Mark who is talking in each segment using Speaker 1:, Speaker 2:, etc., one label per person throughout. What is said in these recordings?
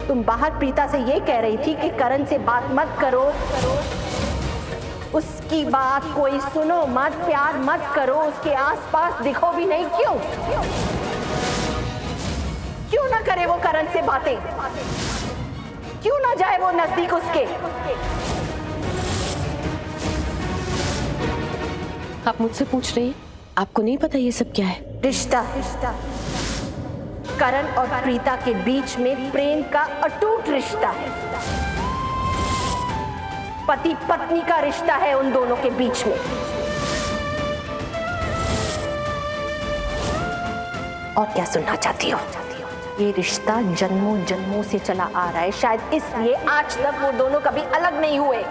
Speaker 1: तुम बाहर प्रीता से ये कह रही थी कि करण से बात मत करो, उसकी बात कोई सुनो मत, प्यार मत करो, उसके आसपास दिखो भी नहीं। क्यों क्यों ना करे वो करण से बातें? क्यों ना जाए वो नजदीक उसके?
Speaker 2: आप मुझसे पूछ रही हैं? आपको नहीं पता ये सब क्या है?
Speaker 1: रिश्ता, करण और प्रीता के बीच में प्रेम का अटूट रिश्ता है। पति पत्नी का रिश्ता है उन दोनों के बीच में। और क्या सुनना चाहती हो? ये रिश्ता जन्मों जन्मों से चला आ रहा है, शायद इसलिए आज तक वो दोनों कभी अलग नहीं हुए।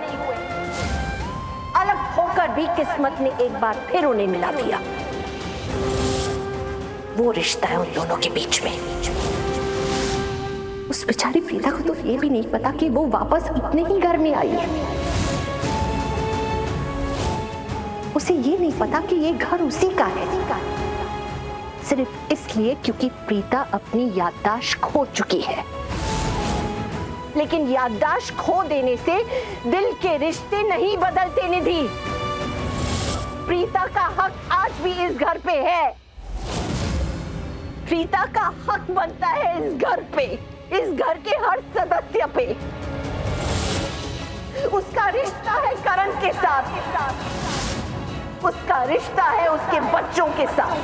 Speaker 1: अलग होकर भी किस्मत ने एक बार फिर उन्हें मिला दिया। वो रिश्ता है उन दोनों के बीच में। उस बेचारी प्रीता को तो ये भी नहीं पता कि वो वापस अपने ही घर में आई है। उसे ये नहीं पता कि ये घर उसी का है, सिर्फ इसलिए क्योंकि प्रीता अपनी याददाश्त खो चुकी है। लेकिन याददाश्त खो देने से दिल के रिश्ते नहीं बदलते निधि। प्रीता का हक आज भी इस घर पे है। प्रीता का हक बनता है इस घर पे, इस घर के हर सदस्य पे। उसका रिश्ता है करण के साथ, उसका रिश्ता है उसके बच्चों के साथ।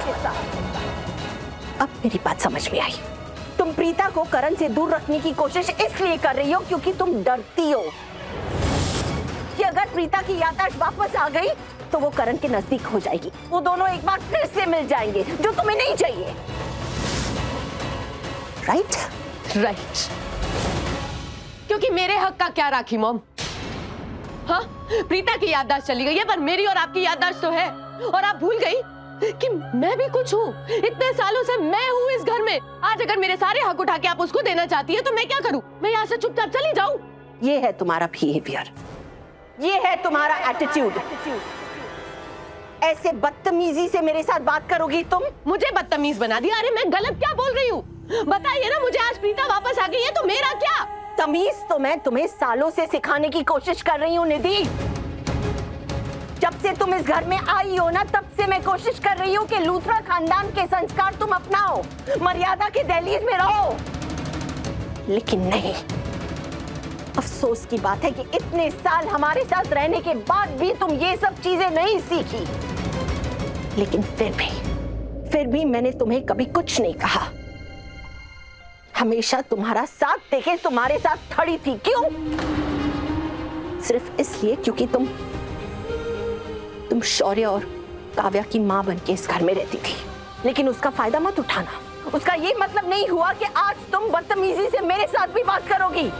Speaker 1: अब मेरी बात समझ में आई। तुम प्रीता को करण से दूर रखने की कोशिश इसलिए कर रही हो क्योंकि तुम डरती हो कि अगर प्रीता की याददाश्त वापस आ गई तो वो करण के नजदीक हो जाएगी। वो दोनों एक बार फिर से मिल जाएंगे, जो तुम्हें नहीं चाहिए। राइट?
Speaker 2: क्योंकि मेरे हक का क्या राखी मॉम? हाँ, प्रीता की याददाश्त चली गई है, पर मेरी और आपकी याददाश्त तो है। और आप भूल गई कि मैं भी कुछ हूँ। इतने सालों से मैं हूँ इस घर में। आज अगर मेरे सारे हक उठा के आप उसको देना चाहती है तो मैं क्या करूँ? मैं यहाँ से चुपचाप चली जाऊँ?
Speaker 1: ये है तुम्हारा बिहेवियर, ये है तुम्हारा एटीट्यूड। ऐसे बदतमीजी से मेरे साथ बात करोगी तुम?
Speaker 2: मुझे बदतमीज बना दिया? अरे मैं गलत क्या बोल रही हूँ? बताइए ना मुझे। आज प्रीता वापस आ गई है तो मेरा क्या?
Speaker 1: तमीज तो मैं तुम्हें सालों से सिखाने की कोशिश कर रही हूँ निधि। जब से तुम इस घर में आई हो ना, तब से मैं कोशिश कर रही हूँ कि लूथरा खानदान के संस्कार तुम अपनाओ, मर्यादा के दहलीज में रहो। लेकिन नहीं। अफसोस की बात है कि इतने साल हमारे साथ रहने के बाद भी तुम ये सब चीजें नहीं सीखी। लेकिन फिर भी मैंने तुम्हें कभी कुछ नहीं कहा। हमेशा तुम्हारा साथ देके तुम्हारे साथ खड़ी थी। क्यों? सिर्फ इसलिए क्योंकि तुम शौर्य और काव्या की मां बनके इस घर में रहती थी। लेकिन उसका फायदा मत उठाना। उसका ये मतलब नहीं हुआ कि आज तुम बदतमीजी से मेरे साथ भी बात करोगी।